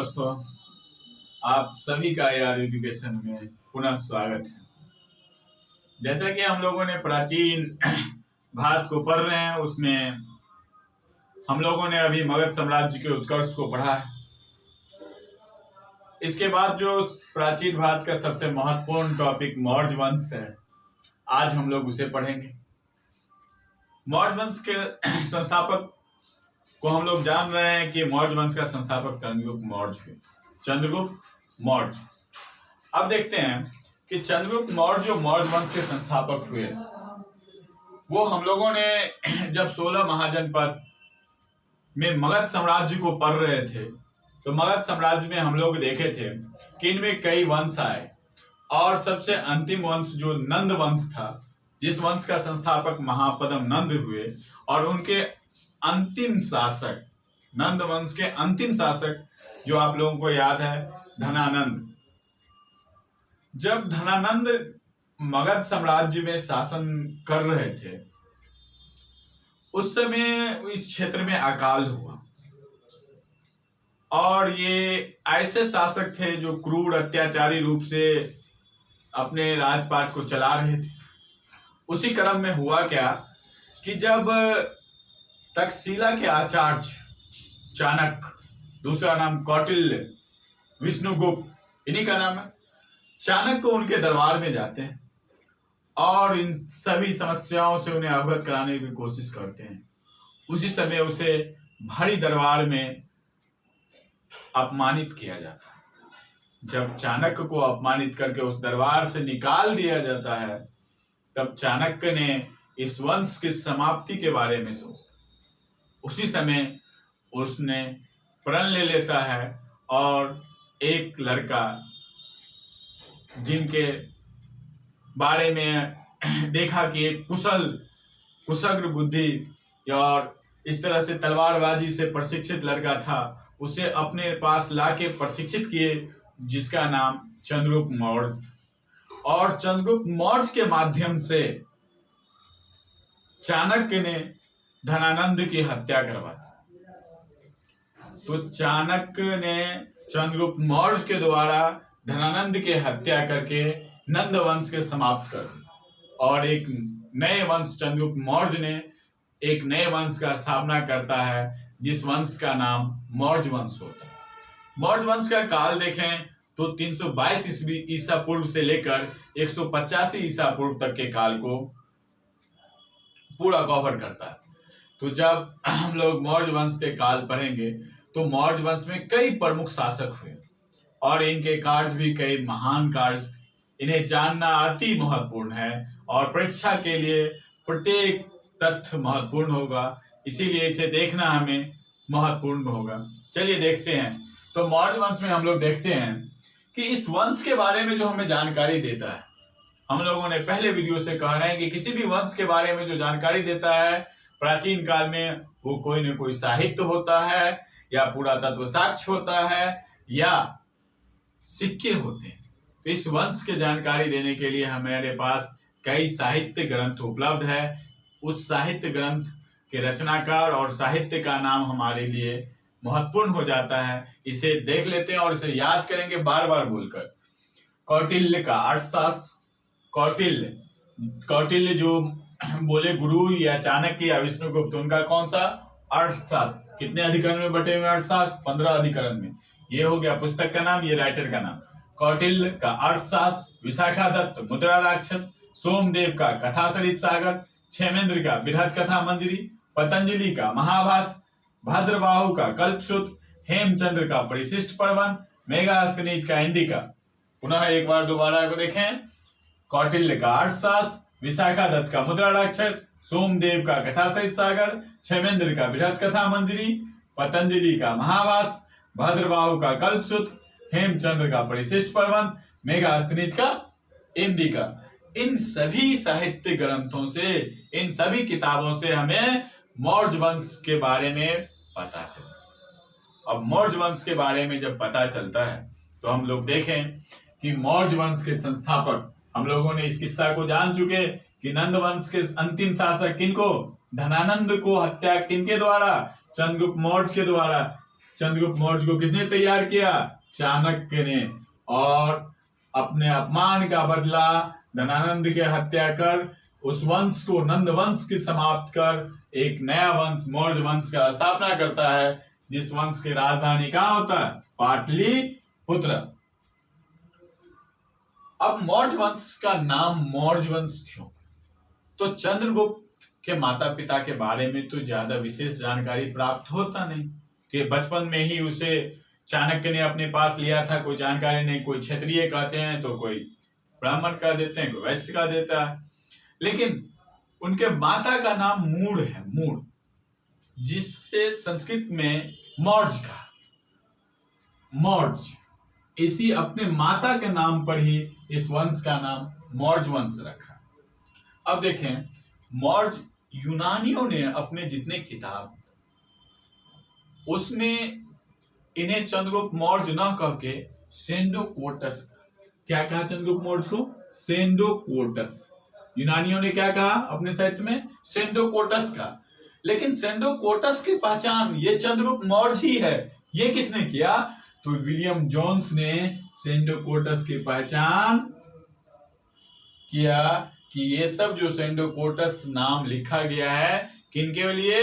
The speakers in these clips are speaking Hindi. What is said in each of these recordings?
दोस्तों, आप सभी का AR एजुकेशन में पुनः स्वागत है। जैसा कि हम लोगों ने प्राचीन भारत को पढ़ रहे हैं, उसमें हम लोगों ने अभी मगध साम्राज्य के उत्कर्ष को पढ़ा है। इसके बाद जो प्राचीन भारत का सबसे महत्वपूर्ण टॉपिक मौर्य वंश है, आज हम लोग उसे पढ़ेंगे। मौर्य वंश के संस्थापक को हम लोग जान रहे हैं कि मौर्य वंश का संस्थापक चंद्रगुप्त मौर्य हुए। चंद्रगुप्त मौर्य। अब देखते हैं कि चंद्रगुप्त मौर्य जो मौर्य वंश के संस्थापक हुए, वो हम लोगों ने जब 16 महाजनपद में मगध साम्राज्य को पढ़ रहे थे, तो मगध साम्राज्य में हम लोग देखे थे कि इनमें कई वंश आए और सबसे अंतिम वंश जो नंद वंश था, जिस वंश का संस्थापक महापद्म नंद हुए, और उनके अंतिम शासक, नंद वंश के अंतिम शासक जो आप लोगों को याद है, धनानंद। जब धनानंद मगध साम्राज्य में शासन कर रहे थे, उस समय इस क्षेत्र में अकाल हुआ और ये ऐसे शासक थे जो क्रूर अत्याचारी रूप से अपने राजपाट को चला रहे थे। उसी क्रम में हुआ क्या कि जब तक्षशिला के आचार्य चाणक्य, दूसरा नाम कौटिल्य, विष्णुगुप्त, इन्हीं का नाम है, चाणक्य उनके दरबार में जाते हैं और इन सभी समस्याओं से उन्हें अवगत कराने की कोशिश करते हैं। उसी समय उसे भारी दरबार में अपमानित किया जाता है। जब चाणक्य को अपमानित करके उस दरबार से निकाल दिया जाता है, तब चाणक्य ने इस वंश की समाप्ति के बारे में सोचा। उसी समय उसने प्रण ले लेता है और एक लड़का, जिनके बारे में देखा कि एक कुशग्र बुद्धि और इस तरह से तलवारबाजी से प्रशिक्षित लड़का था, उसे अपने पास लाके प्रशिक्षित किए, जिसका नाम चंद्रगुप्त मौर्य। और चंद्रगुप्त मौर्य के माध्यम से चाणक्य ने धनानंद की हत्या करवा दी। तो चाणक्य ने चंद्रगुप्त मौर्य के द्वारा धनानंद की हत्या करके नंद वंश के समाप्त कर दिया और एक नए वंश, चंद्रगुप्त मौर्य ने एक नए वंश का स्थापना करता है, जिस वंश का नाम मौर्य वंश होता है। मौर्य वंश का काल देखें तो 322 ईसा पूर्व से लेकर 185 ईसा पूर्व तक के काल को पूरा कवर करता है। तो जब हम लोग मौर्य वंश के काल पढ़ेंगे, तो मौर्य वंश में कई प्रमुख शासक हुए और इनके कार्य भी कई महान कार्य थे। इन्हें जानना अति महत्वपूर्ण है और परीक्षा के लिए प्रत्येक तथ्य महत्वपूर्ण होगा, इसीलिए इसे देखना हमें महत्वपूर्ण होगा। चलिए देखते हैं। तो मौर्य वंश में हम लोग देखते हैं कि इस वंश के बारे में जो हमें जानकारी देता है, हम लोगों ने पहले वीडियो से कह रहे हैं कि किसी भी वंश के बारे में जो जानकारी देता है प्राचीन काल में, वो कोई न कोई साहित्य होता है, या पुरातत्व साक्ष्य होता है, या सिक्के होते हैं। तो इस वंश की जानकारी देने के लिए हमारे पास कई साहित्य ग्रंथ उपलब्ध है। उस साहित्य ग्रंथ के रचनाकार और साहित्य का नाम हमारे लिए महत्वपूर्ण हो जाता है। इसे देख लेते हैं और इसे याद करेंगे बार बार बोलकर। कौटिल्य का अर्थशास्त्र। कौटिल्य जो बोले गुरु या चाणक्य या विष्णुगुप्त, उनका कौन सा अर्थशास्त्र, कितने अधिकरण में बटे हुए अर्थशास्त्र? 15 अधिकरण में। ये हो गया पुस्तक का नाम, ये राइटर का नाम। कौटिल्य का अर्थशास्त्र, विशाखादत्त मुद्रा राक्षस, सोमदेव का कथासरित सागर, क्षेमेंद्र का बृहद कथा मंजरी, पतंजलि का महाभाष्य, भद्रबाहु का कल्पसूत्र, हेमचंद्र का परिशिष्ट प्रबंध, मेगास्थनीज का इंडिका। पुनः एक बार दोबारा को देखें। कौटिल्य का अर्थशास्त्र, विशाखादत्त का मुद्रा राक्षस, सोमदेव का कथासरित सागर, क्षेमेंद्र का बृहद कथा मंजरी, पतंजलि का महाभाष्य, भद्रबाहु का कल्पसूत्र, हेमचंद्र का परिशिष्ट प्रबंध, मेगास्थनीज का इंडिका। इन सभी साहित्य ग्रंथों से, इन सभी किताबों से हमें मौर्य वंश के बारे में पता चला। अब मौर्य वंश के बारे में जब पता चलता है, तो हम लोग देखें कि मौर्य वंश के संस्थापक, हम लोगों ने इस किस्सा को जान चुके कि नंद वंश के अंतिम शासक किनको, धनानंद को हत्या किनके द्वारा? चंद्रगुप्त मौर्य के द्वारा चंद्रगुप्त मौर्य को किसने तैयार किया? चाणक्य ने। और अपने अपमान का बदला धनानंद की हत्या कर उस वंश को, नंद वंश की समाप्त कर एक नया वंश मौर्य वंश का स्थापना करता है, जिस वंश की राजधानी कहाँ होता है? पाटलिपुत्र। अब मौर्य वंश का नाम मौर्य वंश क्यों? तो चंद्रगुप्त के माता पिता के बारे में तो ज्यादा विशेष जानकारी प्राप्त होता नहीं, कि बचपन में ही उसे चाणक्य ने अपने पास लिया था, कोई जानकारी नहीं। कोई क्षत्रिय कहते हैं तो कोई ब्राह्मण कह देते हैं, कोई वैश्य कह देता है। लेकिन उनके माता का नाम मूढ़ है, मूढ़, जिससे संस्कृत में मौर्य का, मौर्य, इसी अपने माता के नाम पर ही इस वंश का नाम मौर्य वंश रखा। अब देखें, मौर्य यूनानियों ने अपने जितने किताब, उसमें इन्हें चंद्रगुप्त मौर्य न कह के सेंडोकोटस, क्या कहा चंद्रगुप्त मौर्य को? सेंडोकोटस। यूनानियों ने क्या कहा अपने साहित्य में? सेंडोकोटस का। लेकिन सेंडोकोटस की पहचान ये चंद्रगुप्त मौर्य ही है। ये किसने किया? तो विलियम जोन्स ने सेंडोकोटस की पहचान किया कि ये सब जो सेंडोकोटस नाम लिखा गया है किनके लिए?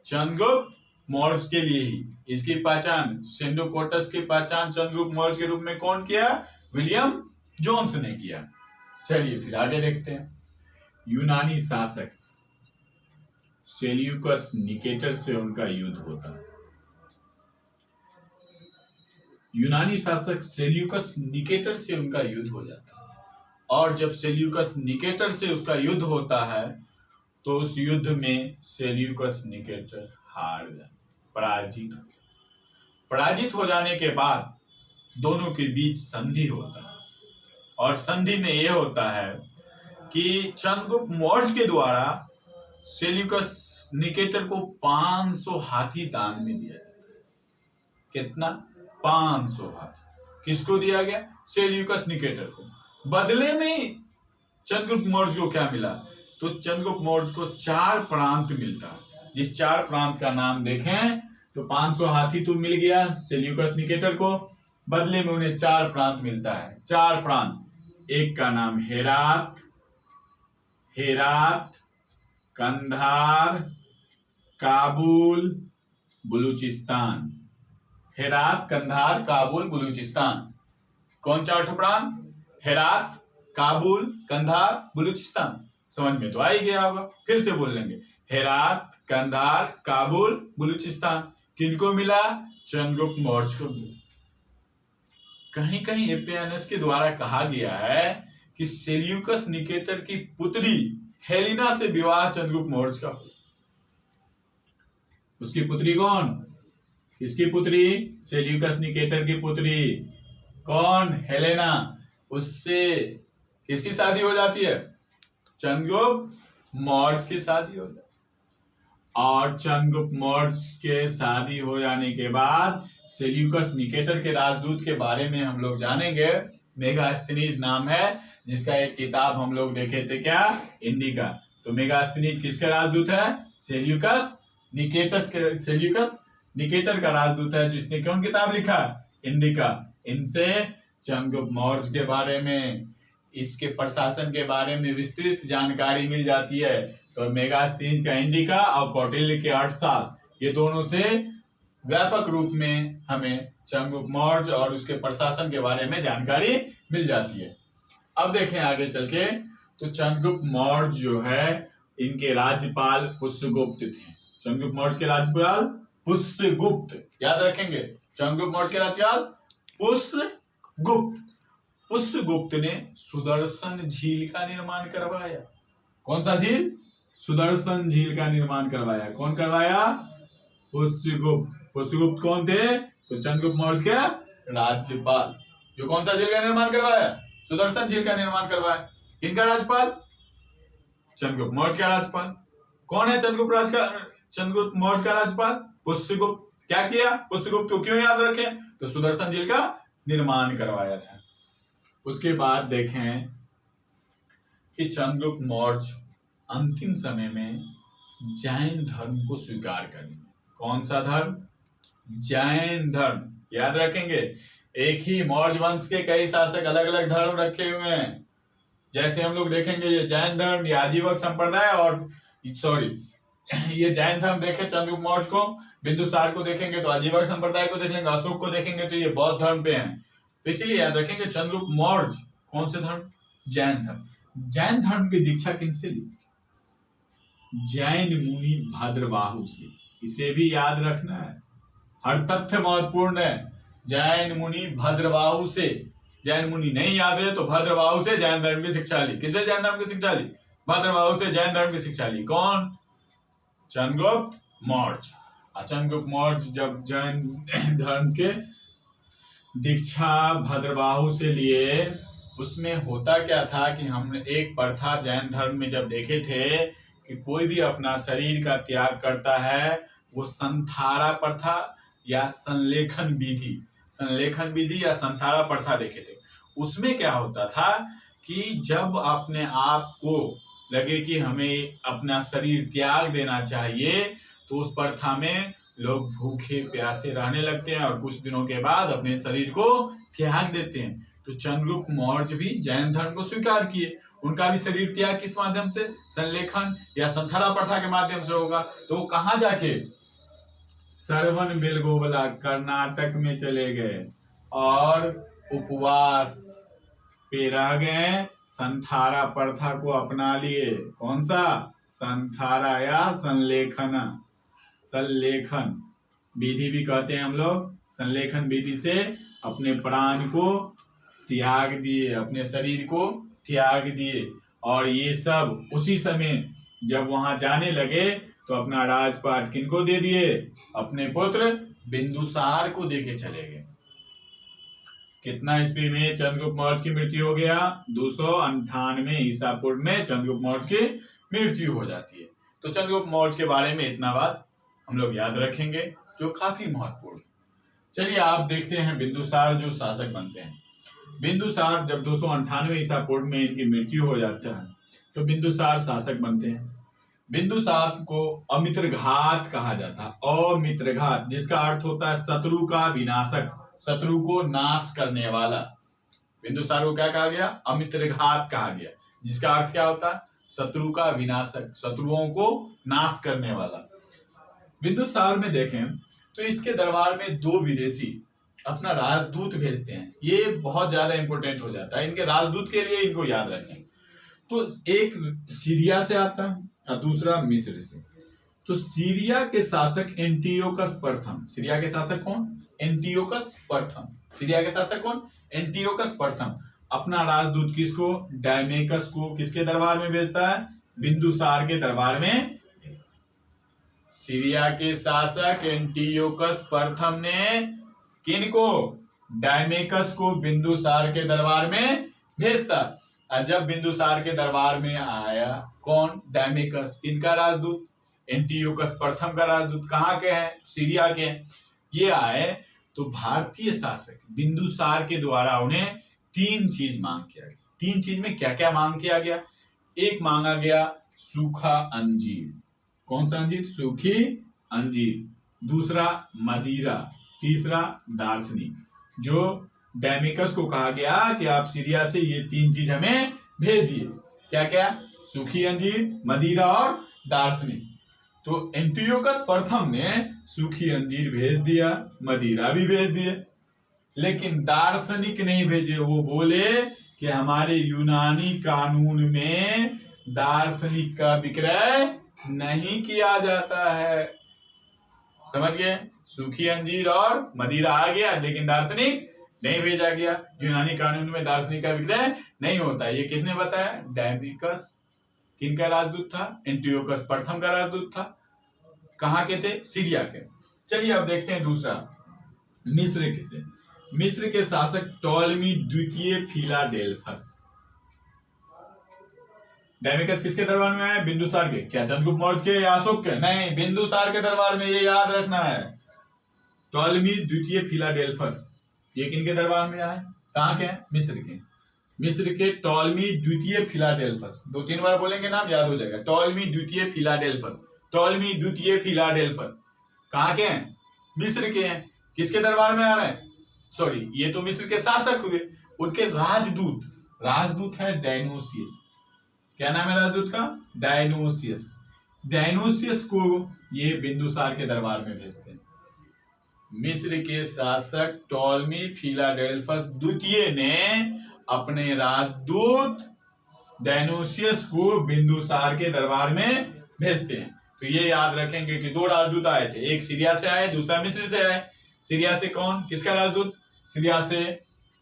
चंद्रगुप्त मौर्य के लिए ही। इसकी पहचान, सेंडोकोटस की पहचान चंद्रगुप्त मौर्य के रूप में कौन किया? विलियम जोन्स ने किया। चलिए फिर आगे देखते हैं। यूनानी शासक सेल्यूकस निकेटर से उनका युद्ध होता है। यूनानी शासक सेल्यूकस निकेटर से उनका युद्ध हो जाता है, और जब सेल्यूकस निकेटर से उसका युद्ध होता है तो उस युद्ध में सेल्यूकस निकेटर हार जाता, पराजित हो जाने के बाद दोनों के बीच संधि होता है, और संधि में यह होता है कि चंद्रगुप्त मौर्य के द्वारा सेल्यूकस निकेटर को 500 हाथी दान में दिया जाता है। कितना? 500 हाथी। किसको दिया गया? सेल्यूकस निकेटर को। बदले में चंद्रगुप्त मौर्य को क्या मिला? तो चंद्रगुप्त मौर्य को 4 प्रांत मिलता है, जिस 4 प्रांत का नाम देखें तो 500 हाथी तो मिल गया सेल्यूकस निकेटर को, बदले में उन्हें 4 प्रांत मिलता है। 4 प्रांत, एक का नाम हेरात, कंधार, काबुल, बलूचिस्तान। हेरात, कंधार, काबुल, बलूचिस्तान। कौन 4 प्रांत? हेरात, काबुल, कंधार, बलूचिस्तान। समझ में तो आ ही गया होगा। फिर से बोल लेंगे, हेरात, कंधार, काबुल, बलूचिस्तान। किनको मिला? चंद्रगुप्त मौर्य को मिला। कहीं कहीं एपियानस के द्वारा कहा गया है कि सेल्यूकस निकेटर की पुत्री हेलिना से विवाह चंद्रगुप्त मौर्य का हुआ। उसकी पुत्री कौन? किसकी पुत्री? सेल्यूकस निकेटर की पुत्री। कौन? हेलेना। उससे किसकी शादी हो जाती है? चंद्रगुप्त मौर्य की शादी हो जाती है। और चंद्रगुप्त मौर्य के शादी हो जाने के बाद सेल्यूकस निकेटर के राजदूत के बारे में हम लोग जानेंगे। मेगास्थनीज नाम है, जिसका एक किताब हम लोग देखे थे, क्या? इंडिका। तो मेगास्थनीज किसका राजदूत है? सेल्यूकस निकेटर का राजदूत है, जिसने कौन किताब लिखा? इंडिका। इनसे चंद्रगुप्त मौर्य के बारे में, इसके प्रशासन के बारे में विस्तृत जानकारी मिल जाती है। तो मेगास्थनीज का इंडिका और कौटिल्य के अर्थशास्त्र, ये दोनों से व्यापक रूप में हमें चंद्रगुप्त मौर्य और उसके प्रशासन के बारे में जानकारी मिल जाती है। अब देखें आगे चल के, तो चंद्रगुप्त मौर्य जो है, इनके राज्यपाल पुष्यगुप्त थे। चंद्रगुप्त मौर्य के राज्यपाल पुष्यगुप्त, याद रखेंगे, चंद्रगुप्त मौर्य के राज्यपाल पुष्यगुप्त। पुष्यगुप्त ने सुदर्शन झील का निर्माण करवाया। कौन सा झील? सुदर्शन झील का निर्माण करवाया। कौन करवाया? पुष्यगुप्त। पुष्यगुप्त कौन थे? तो चंद्रगुप्त मौर्य के राज्यपाल, जो कौन सा झील का निर्माण करवाया? सुदर्शन झील का निर्माण करवाया। किनका राज्यपाल? चंद्रगुप्त मौर्य का राज्यपाल। कौन है चंद्रगुप्त मौर्य का राज्यपाल? पुष्यगुप्त। क्या किया? पुष्यगुप्त को क्यों याद रखें? तो सुदर्शन झील का निर्माण करवाया था। उसके बाद देखें कि चंद्रगुप्त मौर्य अंतिम समय में जैन धर्म को स्वीकार कर लिया। कौन सा धर्म? जैन धर्म। याद रखेंगे, एक ही मौर्य वंश के कई शासक अलग अलग धर्म रखे हुए हैं। जैसे हम लोग देखेंगे ये जैन धर्म, ये आजीवक संप्रदाय, और सॉरी ये जैन धर्म देखे चंद्रगुप्त मौर्य को, बिंदुसार को देखेंगे तो आजीवक संप्रदाय को देख लेंगे, अशोक को देखेंगे तो ये बौद्ध धर्म पे हैं। तो इसीलिए याद रखेंगे चंद्रगुप्त मौर्य कौन से धर्म? जैन धर्म। जैन धर्म की दीक्षा किनसे ली? जैन मुनि भद्रबाहु से। इसे भी याद रखना है, हर तथ्य महत्वपूर्ण है। जैन मुनि भद्रबाहु से। जैन मुनि नहीं याद रहे तो भद्रबाहु से जैन धर्म की शिक्षा ली। किसे जैन धर्म की शिक्षा ली? भद्रबाहु से जैन धर्म की शिक्षा ली। कौन? चंद्रगुप्त मौर्य। चंद्रगुप्त मौर्य जब जैन धर्म के दीक्षा भद्रबाहु से लिए, उसमें होता क्या था कि हमने एक प्रथा जैन धर्म में जब देखे थे कि कोई भी अपना शरीर का त्याग करता है, वो संथारा प्रथा या संलेखन विधि या संथारा प्रथा देखे थे। उसमें क्या होता था कि जब अपने आप को लगे कि हमें अपना शरीर त्याग देना चाहिए, तो उस प्रथा में लोग भूखे प्यासे रहने लगते हैं और कुछ दिनों के बाद अपने शरीर को त्याग देते हैं। तो चंद्रगुप्त मौर्य भी जैन धर्म को स्वीकार किए। उनका भी शरीर त्याग किस माध्यम से? संलेखन या संथारा प्रथा के माध्यम से होगा। तो वो कहाँ जाके? सरवन बेलगोबला कर्नाटक में चले गए और उपवास पे रह गए, संथारा प्रथा को अपना लिए। कौन सा? संथारा या संलेखन विधि भी कहते हैं हम लोग। संलेखन विधि से अपने प्राण को त्याग दिए, अपने शरीर को त्याग दिए। और ये सब उसी समय जब वहां जाने लगे तो अपना राजपाट किनको दे दिए? अपने पुत्र बिंदुसार को देके चले गए। कितना ईस्वी में चंद्रगुप्त मौर्य की मृत्यु हो गया? 298 ईसा पूर्व में चंद्रगुप्त मौर्य की मृत्यु हो जाती है। तो चंद्रगुप्त मौर्य के बारे में इतना बात हम लोग याद रखेंगे, जो काफी महत्वपूर्ण। चलिए आप देखते हैं बिंदुसार जो शासक बनते हैं। बिंदुसार जब 298 ईसा पूर्व में इनकी मृत्यु हो जाता है तो बिंदुसार शासक बनते हैं। बिंदुसार को अमित्रघात कहा जाता है। अमित्रघात जिसका अर्थ होता है शत्रु का विनाशक, शत्रु को नाश करने वाला। बिंदुसार को क्या कहा गया? अमित्रघात कहा गया, जिसका अर्थ क्या होता है? शत्रु का विनाशक, शत्रुओं को नाश करने वाला। बिंदुसार में देखें तो इसके दरबार में 2 विदेशी अपना राजदूत भेजते हैं। ये बहुत ज्यादा इंपॉर्टेंट हो जाता है, इनके राजदूत के लिए इनको याद रखें। तो एक सीरिया से आता है और दूसरा मिस्र से। तो सीरिया के शासक एंटियोकस प्रथम। सीरिया के शासक कौन? एंटियोकस प्रथम। सीरिया के शासक कौन? एंटियोकस प्रथम। अपना राजदूत किसको? डायमेकस को किसके दरबार में भेजता है? बिंदुसार के दरबार में। सीरिया के शासक एंटियोकस प्रथम ने किनको? डायमेकस को बिंदुसार के दरबार में भेजता। और जब बिंदुसार के दरबार में आया कौन? डायमेकस, इनका राजदूत, एंटियोकस प्रथम का राजदूत। कहाँ के हैं? सीरिया के। ये आए तो भारतीय शासक बिंदुसार के द्वारा उन्हें 3 चीज मांग किया गया। 3 चीज में क्या क्या मांग किया गया? एक मांगा गया सूखा अंजीर। कौन सा अंजीर? सूखी अंजीर। दूसरा मदिरा। तीसरा दार्शनिक। जो डायमेकस को कहा गया कि आप सीरिया से ये 3 चीज हमें भेजिए। क्या क्या? सूखी अंजीर, मदिरा और दार्शनिक। तो एंटियोकस प्रथम ने सूखी अंजीर भेज दिया, मदिरा भी भेज दिए, लेकिन दार्शनिक नहीं भेजे। वो बोले कि हमारे यूनानी कानून में दार्शनिक का विक्रय नहीं किया जाता है। समझ गए? सूखी अंजीर और मदिरा आ गया, लेकिन दार्शनिक नहीं भेजा गया। यूनानी कानून में दार्शनिक का विक्रय नहीं होता। ये किसने बताया? डायमेकस। किनका राजदूत था? एंटियोकस प्रथम का राजदूत था। कहाँ के थे? सीरिया के। चलिए अब देखते हैं दूसरा, मिस्र के। मिस्र के शासक टॉलमी द्वितीय फिलाडेल्फस। डायमेकस किसके दरबार में आए? बिंदुसार के। क्या चंद्रगुप्त मौर्य के या अशोक के? नहीं, बिंदुसार के दरबार में। ये याद रखना है। टॉलमी द्वितीय फिलाडेल्फस ये किनके दरबार में आए? कहाँ के हैं? मिस्र के। मिस्र के टॉलमी द्वितीय फिलाडेल्फस। 2-3 बार बोलेंगे नाम याद हो जाएगा। टॉलमी द्वितीय फिलाडेल्फस। टॉलमी द्वितीय फिलाडेल्फस कहाँ के हैं? मिस्र के हैं, किसके दरबार में आ रहे हैं? सॉरी, ये तो मिस्र के शासक हुए, उनके राजदूत है डायनोसियस। क्या नाम है राजदूत का? डायनोसियस। डायनोसियस को ये बिंदुसार के दरबार में भेजते हैं। मिस्र के शासक टॉलमी फिलाडेल्फस द्वितीय ने अपने राजदूत डायनोसियस को बिंदुसार के दरबार में भेजते हैं। तो ये याद रखेंगे कि दो राजदूत आए थे, एक सीरिया से आए, दूसरा मिस्र से आए। सीरिया से कौन, किसका राजदूत? सीरिया से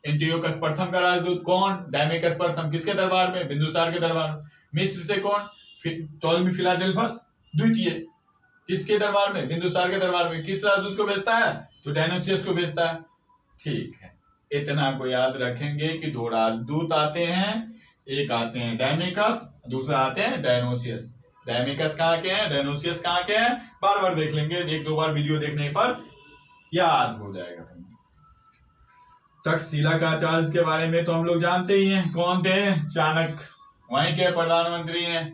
एंटियोकस प्रथम का राजदूत कौन? डायमेकस प्रथम। किसके दरबार में? बिंदुसार के दरबार में। मिस्र से कौन? टॉलमी फिलाडेल्फस द्वितीय। किसके दरबार में? बिंदुसार के दरबार में। किस राजदूत को भेजता है? तो डायनोसियस को भेजता है। ठीक है, इतना को याद रखेंगे कि दो राजदूत आते हैं, एक आते हैं डायमेकस, दूसरा आते हैं डायनोसियस। डायमेकस कहाँ के हैं, डायनोसियस कहाँ के हैं, बार बार देख लेंगे, एक दो बार वीडियो देखने पर याद हो जाएगा। तक्षशिला का चार्ज के बारे में तो हम लोग जानते ही हैं, कौन थे? चाणक्य, वहीं के प्रधानमंत्री हैं।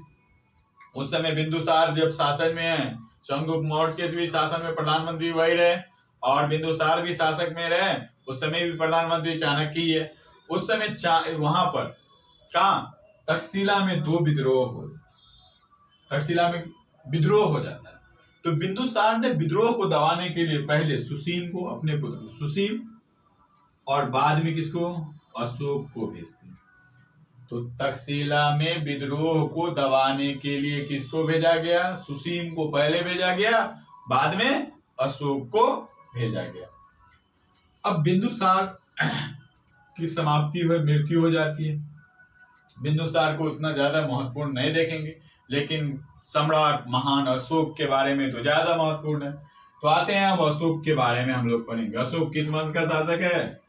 उस समय बिंदुसार जब शासन में है, चंद्रगुप्त मौर्य के भी शासन में प्रधानमंत्री वही रहे, और बिंदुसार भी शासक में रहे, उस समय भी प्रधानमंत्री चाणक्य ही है। उस समय वहां पर कहा तक्षशिला में दो विद्रोह हो, तक्षशिला में विद्रोह हो जाता है। तो बिंदुसार ने विद्रोह को दबाने के लिए पहले सुसीम को, अपने पुत्र सुसीम, और बाद में किसको? अशोक को भेजते हैं। तो तक्षशिला में विद्रोह को दबाने के लिए किसको भेजा गया? सुसीम को पहले भेजा गया, बाद में अशोक को भेजा गया। अब बिंदुसार की समाप्ति हुई, मृत्यु हो जाती है। बिंदुसार को उतना ज्यादा महत्वपूर्ण नहीं देखेंगे, लेकिन सम्राट महान अशोक के बारे में तो ज्यादा महत्वपूर्ण है। तो आते हैं अब अशोक के बारे में हम लोग पढ़ेंगे। अशोक किस वंश का शासक है?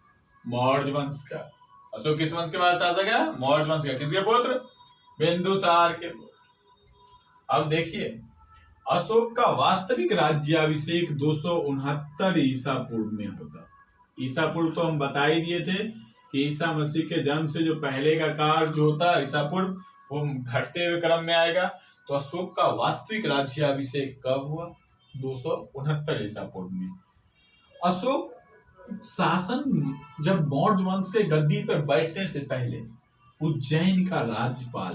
मौर्य वंश का। अशोक किस वंश के बाद शासक है? मौर्य वंश का। किसके पुत्र? बिंदुसार के पुत्र। अब देखिए, अशोक का वास्तविक राज्याभिषेक 269 ईसा पूर्व में होता। ईसा पूर्व तो हम बता ही दिए थे कि ईसा मसीह के जन्म से जो पहले का काल जो होता है ईसा पूर्व, वो घटते हुए क्रम में आएगा। तो अशोक का वास्तविक राज्याभिषेक कब हुआ? 269 ईसा पूर्व में। अशोक शासन जब मौर्य वंश के गद्दी पर बैठने से पहले उज्जैन का राज्यपाल,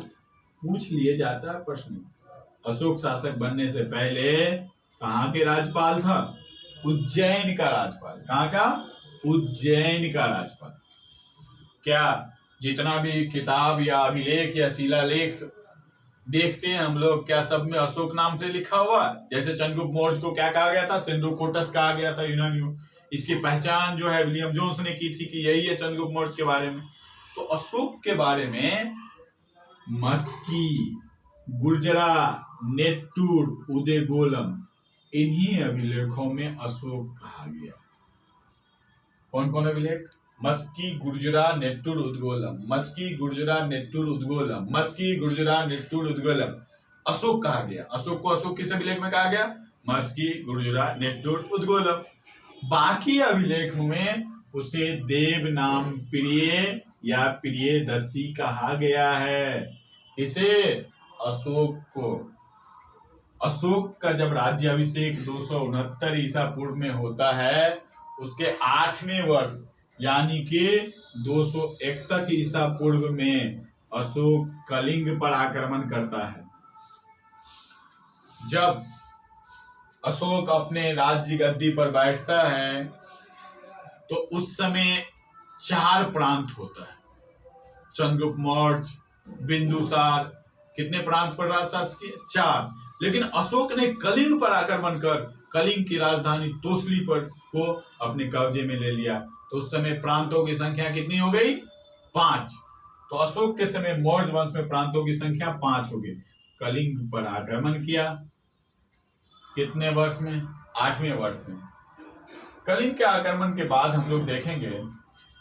पूछ लिए जाता है प्रश्न, अशोक शासक बनने से पहले कहाँ के राज्यपाल था? उज्जैन का राज्यपाल। कहाँ का? उज्जैन का राज्यपाल। क्या जितना भी किताब या अभिलेख या शिलालेख देखते हैं हम लोग, क्या सब में अशोक नाम से लिखा हुआ? जैसे चंद्रगुप्त मौर्य को क्या कहा गया था? सिंधुकोटस कहा गया था यूनानियों। इसकी पहचान जो है विलियम जोन्स ने की थी कि यही है चंद्रगुप्त मौर्य के बारे में। तो अशोक के बारे में मस्की, गुर्जरा, नेट्टूर, उदयगोलम, इन्हीं अभिलेखों में अशोक कहा गया। कौन कौन अभिलेख? मस्की, गुर्जरा, नेट्टूर, उदगोलम। मस्की, गुर्जरा, नेट्टूर, उदगोलम। मस्की, गुर्जरा, नेट्टूर, उदगोलम। अशोक कहा गया। अशोक को अशोक किस अभिलेख में कहा गया? मस्की, गुर्जरा, नेट्टूर, उदगोलम। बाकी अभिलेखों में उसे देव नाम प्रिय या प्रियदर्शी कहा गया है। इसे अशोक को। अशोक का जब राज्याभिषेक 269 ईसा पूर्व में होता है, उसके 8वें वर्ष यानी कि 261 ईसा पूर्व में अशोक कलिंग पर आक्रमण करता है। जब अशोक अपने राज्य गद्दी पर बैठता है तो उस समय 4 प्रांत होता है। चंद्रगुप्त मौर्य, बिंदुसार, कितने प्रांत पर राज शासन किए? 4। लेकिन अशोक ने कलिंग पर आक्रमण कर कलिंग की राजधानी तोसली पर को अपने कब्जे में ले लिया। तो उस समय प्रांतों की संख्या कितनी हो गई? 5। तो अशोक के समय मौर्य वंश में प्रांतों की संख्या 5 हो गई। कलिंग पर आक्रमण किया कितने वर्ष में? 8वें वर्ष में। कलिंग के आक्रमण के बाद हम लोग देखेंगे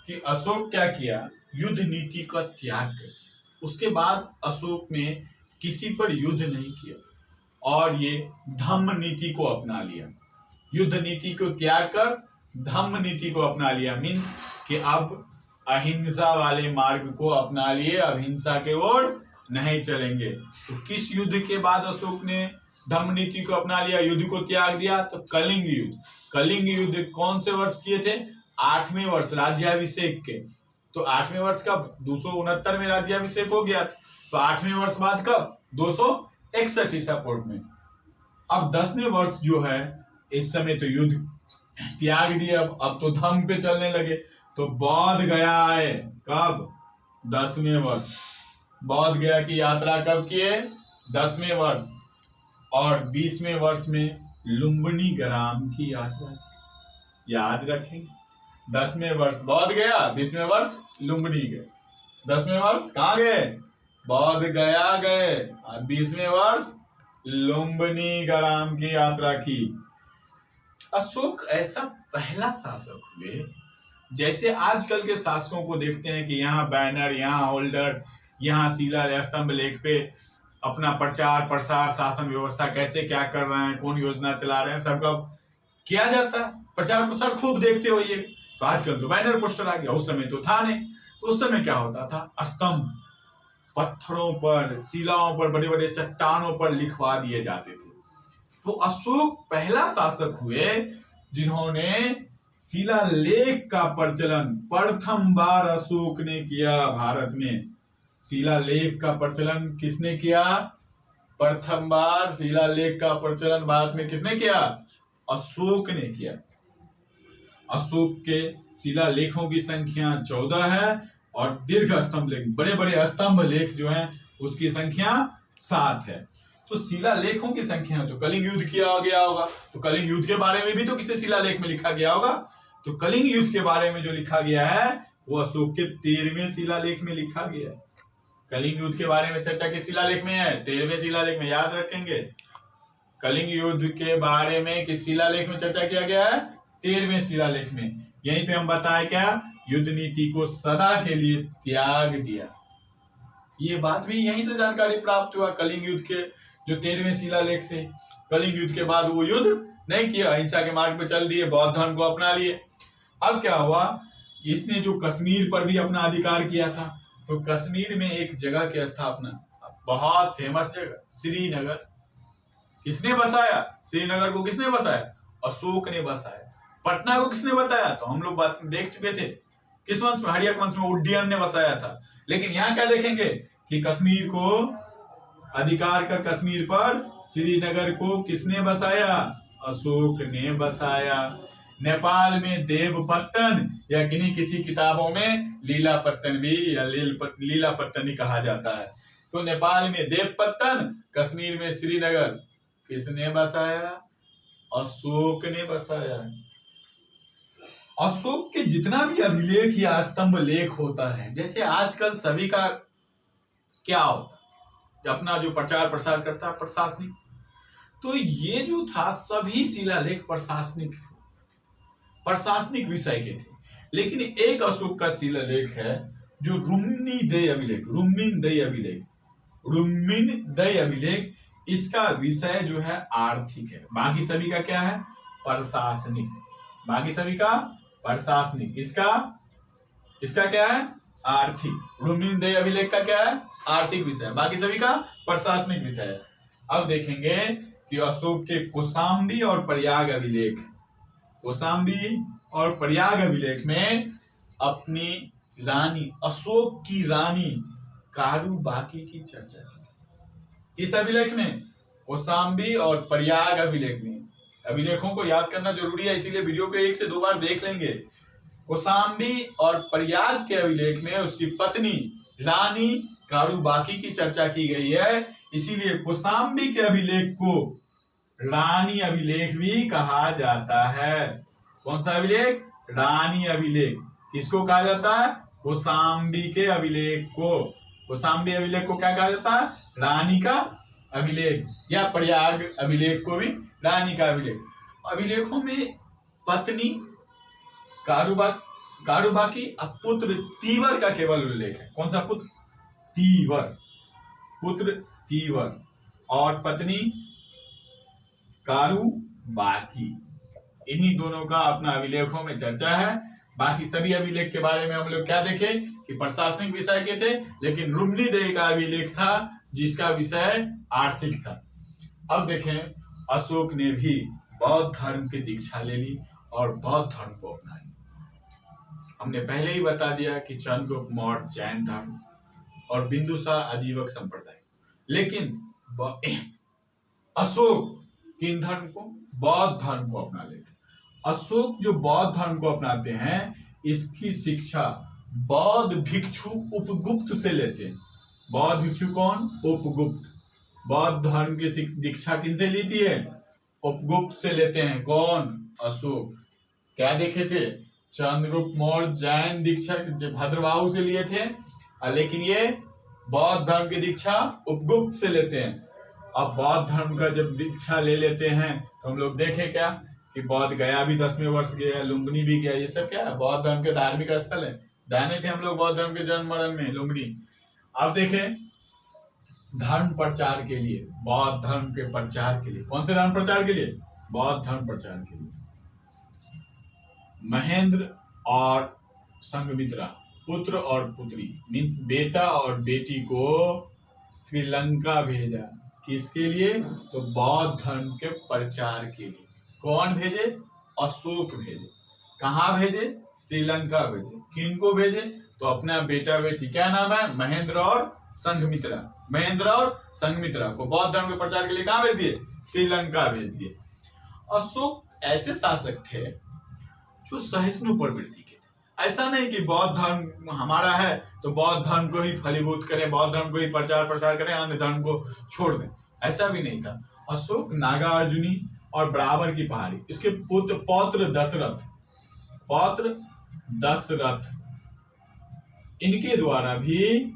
कि अशोक क्या किया? युद्ध नीति का त्याग कर। उसके बाद अशोक ने किसी पर युद्ध नहीं किया और ये धम्म नीति को अपना लिया। युद्ध नीति को त्याग कर धम्म नीति को अपना लिया। मीन्स कि अब अहिंसा वाले मार्ग को अपना लिए, अब हिंसा के ओर नहीं चलेंगे। तो किस युद्ध के बाद अशोक ने धम्म नीति को अपना लिया, युद्ध को त्याग दिया। तो कलिंग युद्ध, कलिंग युद्ध कौन से वर्ष किए थे? 8वें वर्ष राज्याभिषेक के। तो 8वें वर्ष कब? 269 में राज्याभिषेक हो गया। तो 8वें वर्ष बाद कब? 261 ईसा पूर्व में। अब 10वें वर्ष जो है, इस समय तो युद्ध त्याग दिया, अब तो धम्म पे चलने लगे। तो बौद्ध गया है कब? 10वें वर्ष। बौद्ध गया की यात्रा कब किए? 10वें वर्ष। और 20वें वर्ष में लुम्बिनी ग्राम की यात्रा, याद रखेंगे। 10वें वर्ष बौद्ध गया, 20वें वर्ष लुम्बिनी गए। 10वें वर्ष कहाँ गए? बौद्ध गया गए, और 20वें वर्ष लुम्बिनी ग्राम की यात्रा की। अशोक ऐसा पहला शासक हुए, जैसे आजकल के शासकों को देखते हैं कि यहाँ बैनर, यहाँ होल्डर, यहाँ शिला स्तंभ लेख पे अपना प्रचार प्रसार, शासन व्यवस्था कैसे क्या कर रहे हैं, कौन योजना चला रहे हैं, सबका किया जाता है। प्रचार प्रसार खूब देखते हो ये। तो आजकल तो बैनर पोस्टर आ गया, उस समय तो था नहीं। तो उस समय क्या होता था? स्तंभ पत्थरों पर, शिलाओं पर, बड़े बड़े चट्टानों पर लिखवा दिए जाते थे। तो अशोक पहला शासक हुए जिन्होंने शिलालेख का प्रचलन प्रथम बार अशोक ने किया भारत में। शिलालेख का प्रचलन किसने किया? प्रथम बार शिलालेख का प्रचलन भारत में किसने किया? अशोक ने किया। अशोक के शिलालेखों की संख्या 14 है, और दीर्घ स्तंभ लेख, बड़े बड़े स्तंभ लेख जो हैं उसकी संख्या 7 है। तो शिलालेखों की संख्या, तो कलिंग युद्ध किया गया होगा, तो कलिंग युद्ध के बारे में भी तो किसी शिलालेख में लिखा गया होगा। तो कलिंग युद्ध के बारे में जो लिखा गया है वो अशोक के 13वें शिलालेख में लिखा गया है। कलिंग युद्ध के बारे में चर्चा किस शिलालेख में है? 13वें शिलालेख में, याद रखेंगे। कलिंग युद्ध के बारे में किस शिलालेख में चर्चा किया गया है? 13वें शिलालेख में। यहीं पे हम बताए क्या? युद्ध नीति को सदा के लिए त्याग दिया। ये बात भी यहीं से जानकारी प्राप्त हुआ, कलिंग युद्ध के जो 13वें शिलालेख से। कलिंग युद्ध के बाद वो युद्ध नहीं किया, अहिंसा के मार्ग पे चल दिए, बौद्ध धर्म को अपना लिए। अब क्या हुआ? इसने जो कश्मीर पर भी अपना अधिकार किया था, तो कश्मीर में एक जगह की स्थापना, बहुत फेमस जगह श्रीनगर, किसने बसाया? श्रीनगर को किसने बसाया? अशोक ने बसाया। पटना को किसने बताया? तो हम लोग बात देख चुके थे, किस वंश में? हड़ियक वंश में उड्डयन ने बसाया था। लेकिन यहाँ क्या देखेंगे कि कश्मीर को, अधिकार का कश्मीर पर श्रीनगर को किसने बसाया? अशोक ने बसाया। नेपाल में देवपत्तन, या किसी किताबों में लीलापत्तन भी, या लीलापत्तन ही कहा जाता है। तो नेपाल में देवपत्तन, कश्मीर में श्रीनगर, किसने बसाया? अशोक ने बसाया। अशोक के जितना भी अभिलेख या स्तंभ लेख होता है, जैसे आजकल सभी का क्या होता है, अपना जो प्रचार प्रसार करता है प्रशासनिक, तो ये जो था सभी शिलालेख प्रशासनिक विषय के थे। लेकिन एक अशोक का शिलालेख है जो रुम्निदेय अभिलेख, इसका विषय जो है आर्थिक है। बाकी सभी का क्या है? प्रशासनिक। बाकी सभी का प्रशासनिक, इसका क्या है? आर्थिक। रुम्निदेय अभिलेख का क्या है? आर्थिक विषय। बाकी सभी का प्रशासनिक विषय है। अब देखेंगे कि अशोक के कौशाम्बी और प्रयाग अभिलेख, कौशाम्बी और प्रयाग अभिलेख में अपनी रानी, अशोक की रानी कारूबाकी की चर्चा की। किस अभिलेख में? कौशाम्बी और प्रयाग अभिलेख में। अभिलेखों को याद करना जरूरी है, इसीलिए वीडियो को 1 से 2 बार देख लेंगे। कौशाम्बी और प्रयाग के अभिलेख में उसकी पत्नी रानी कारूबाकी की चर्चा की गई है, इसीलिए कौशाम्बी के अभिलेख को रानी अभिलेख भी कहा जाता है। कौन सा अभिलेख? रानी अभिलेख। किसको कहा जाता है? कौशाम्बी के अभिलेख को। कौशाम्बी अभिलेख को क्या कहा जाता है? रानी का अभिलेख, या प्रयाग अभिलेख को भी रानी का अभिलेख। अभिलेखों में पत्नी कारूबाकी और पुत्र तीवर का केवल उल्लेख है। कौन सा पुत्र? तीवर, पुत्र तीवर और पत्नी कारूबाकी, इन्हीं दोनों का अपना अभिलेखों में चर्चा है। बाकी सभी अभिलेख के बारे में हम लोग क्या देखे कि प्रशासनिक विषय के थे, लेकिन रुम्निदेय का अभिलेख था जिसका विषय आर्थिक था। अब देखें, अशोक ने भी बौद्ध धर्म की दीक्षा ले ली और बौद्ध धर्म को अपना लिया। हमने पहले ही बता दिया कि चंद्रगुप्त मौर्य जैन धर्म और बिंदुसार आजीवक संप्रदाय, लेकिन अशोक किन धर्म को? बौद्ध धर्म को अपना लेते। अशोक जो बौद्ध धर्म को अपनाते हैं, इसकी शिक्षा बौद्ध भिक्षु उपगुप्त से लेते हैं। बौद्ध भिक्षु कौन? उपगुप्त। बौद्ध धर्म की दीक्षा किनसे लेती है? उपगुप्त से लेते हैं। कौन? अशोक। क्या देखे थे? चंद्रगुप्त मौर्य जैन दीक्षा भद्रबाहु से लिए थे, लेकिन ये बौद्ध धर्म की दीक्षा उपगुप्त से लेते हैं। अब बौद्ध धर्म का जब दीक्षा ले लेते हैं तो हम लोग देखें क्या कि बौद्ध गया भी 10वें वर्ष गया, लुम्बिनी भी गया। ये सब क्या है? बौद्ध धर्म के धार्मिक स्थल है। जाने थे हम लोग बौद्ध धर्म के जन्म मरण में लुम्बिनी। अब देखें, धर्म प्रचार के लिए, बौद्ध धर्म के प्रचार के लिए, कौन से धर्म प्रचार के लिए? बौद्ध धर्म प्रचार के लिए महेंद्र और संघमित्रा, पुत्र और पुत्री, मीन्स बेटा और बेटी को श्रीलंका भेजा। किसके लिए? तो बौद्ध धर्म के प्रचार के लिए। कौन भेजे? अशोक भेजे। कहाँ भेजे? श्रीलंका भेजे। किनको भेजे? तो अपना बेटा बेटी, क्या नाम है? महेंद्र और संघमित्रा। महेंद्र और संघमित्रा को बौद्ध धर्म के प्रचार के लिए कहाँ भेज दिए? श्रीलंका भेज दिए। अशोक ऐसे शासक थे जो सहिष्णु प्रवृत्ति के थे। ऐसा नहीं कि बौद्ध धर्म हमारा है तो बौद्ध धर्म को ही फलीभूत करें, बौद्ध धर्म को ही प्रचार प्रसार करें, अन्य धर्म को छोड़ दें। ऐसा भी नहीं था। अशोक नागार्जुनी और बराबर की पहाड़ी, इसके पुत्र पौत्र दशरथ, इनके द्वारा भी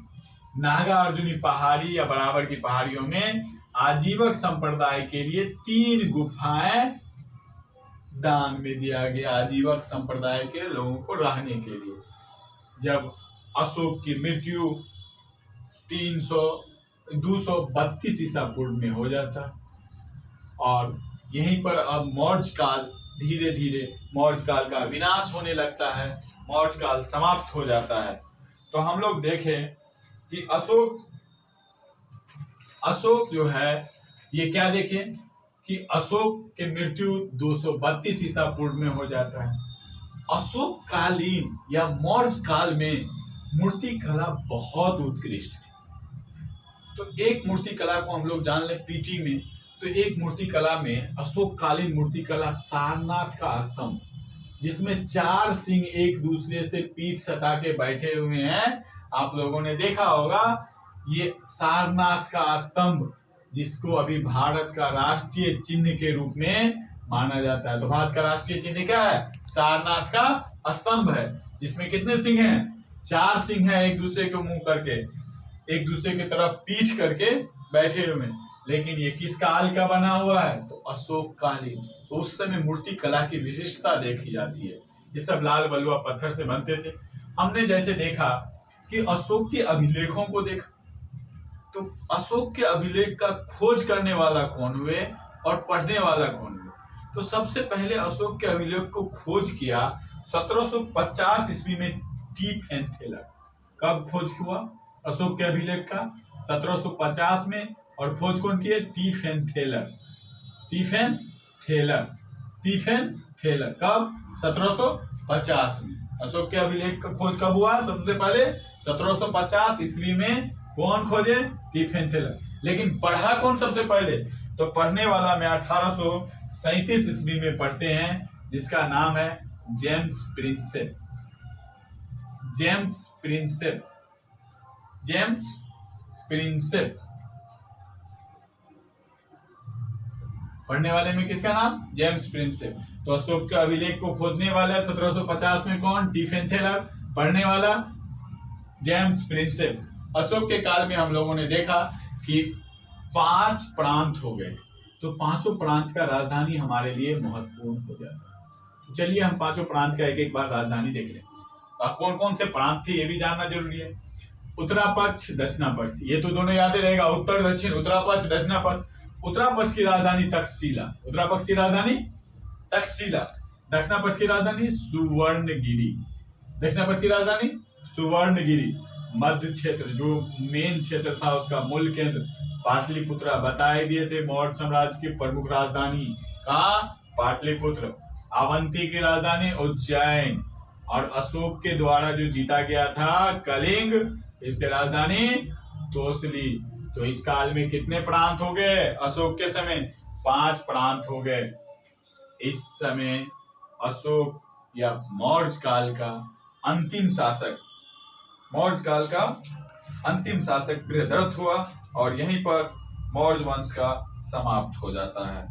नागार्जुनी पहाड़ी या बराबर की पहाड़ियों में आजीवक संप्रदाय के लिए 3 गुफाएं दान में दिया गया, आजीवक संप्रदाय के लोगों को रहने के लिए। जब अशोक की मृत्यु 232 ईसा पूर्व में हो जाता और यहीं पर अब मौर्य काल, धीरे धीरे मौर्य काल का विनाश होने लगता है, मौर्य काल समाप्त हो जाता है। तो हम लोग देखें कि अशोक जो है, ये क्या देखें कि अशोक के मृत्यु 232 ईसा पूर्व में हो जाता है। अशोक कालीन या मौर्य काल में मूर्ति कला बहुत उत्कृष्ट थी। तो एक मूर्ति कला को हम लोग जान ले पीटी में, तो एक मूर्ति कला में अशोक कालीन मूर्ति कला सारनाथ का स्तंभ, जिसमें 4 सिंह एक दूसरे से पीठ सटा के बैठे हुए हैं, आप लोगों ने देखा होगा। ये सारनाथ का स्तंभ, जिसको अभी भारत का राष्ट्रीय चिन्ह के रूप में माना जाता है। तो भारत का राष्ट्रीय चिन्ह क्या है? सारनाथ का स्तंभ है, जिसमें कितने सिंह हैं? 4 सिंह हैं, एक दूसरे को मुंह करके, एक दूसरे की तरफ पीठ करके बैठे हुए। लेकिन ये किस काल का बना हुआ है? तो अशोक कालीन। तो उस समय मूर्ति कला की विशिष्टता देखी जाती है। ये सब लाल बलुआ पत्थर से बनते थे। हमने जैसे देखा कि अशोक के अभिलेखों को देखा, तो अशोक के अभिलेख का खोज करने वाला कौन हुए और पढ़ने वाला कौन हुए? तो सबसे पहले अशोक के अभिलेख को खोज किया 1750 ईस्वी में टीफेन थेलर। कब खोज हुआ अशोक के अभिलेख का? 1750 में। और खोज कौन किए? टीफेन थेलर। कब? 1750 में। अशोक के अभिलेख का खोज कब हुआ? सबसे पहले 1750 ईस्वी में। कौन खोजे? टीफेन थेलर। लेकिन पढ़ा कौन सबसे पहले? तो पढ़ने वाला में 1837 ईस्वी में पढ़ते हैं, जिसका नाम है जेम्स प्रिंसेप। पढ़ने वाले में किसका नाम? James Prinsep. तो अशोक के अभिलेख को खोजने वाला 1750 में कौन? टीफेन थेलर। पढ़ने वाला जेम्स प्रिंसेप। अशोक के काल में हम लोगों ने देखा कि 5 प्रांत हो गए, तो 5 प्रांत का राजधानी हमारे लिए महत्वपूर्ण हो जाता है। तो चलिए हम 5 प्रांत का एक एक बार राजधानी देख लें। कौन कौन से प्रांत थे ये भी जानना जरूरी है। उत्तरा पक्ष, दक्षिणा पक्ष, ये तो दोनों याद रहेगा, उत्तर दक्षिण, उत्तरा पक्ष, दक्षिणा पक्ष। उत्तरा पक्ष की राजधानी तक्षशिला, उत्तरा पक्ष की राजधानी तक्षशिला। दक्षिणा पक्ष की राजधानी सुवर्णगिरी, दक्षिणा पक्ष की राजधानी सुवर्णगिरी। मध्य क्षेत्र जो मेन क्षेत्र था, उसका मूल केंद्र पाटलिपुत्र बता ही दिए थे, मौर्य साम्राज्य की प्रमुख राजधानी कहाँ? पाटलिपुत्र। अवंती की राजधानी उज्जैन, और अशोक के द्वारा जो जीता गया था कलिंग, इसकी राजधानी तोसली। तो इस काल में कितने प्रांत हो गए? अशोक के समय 5 प्रांत हो गए। इस समय अशोक या मौर्य काल का अंतिम शासक, मौर्य काल का अंतिम शासक बृहद्रथ हुआ, और यहीं पर मौर्य वंश का समाप्त हो जाता है।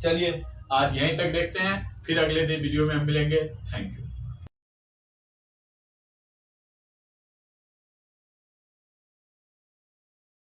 चलिए आज यहीं तक देखते हैं, फिर अगले दिन वीडियो में हम मिलेंगे। Thank you.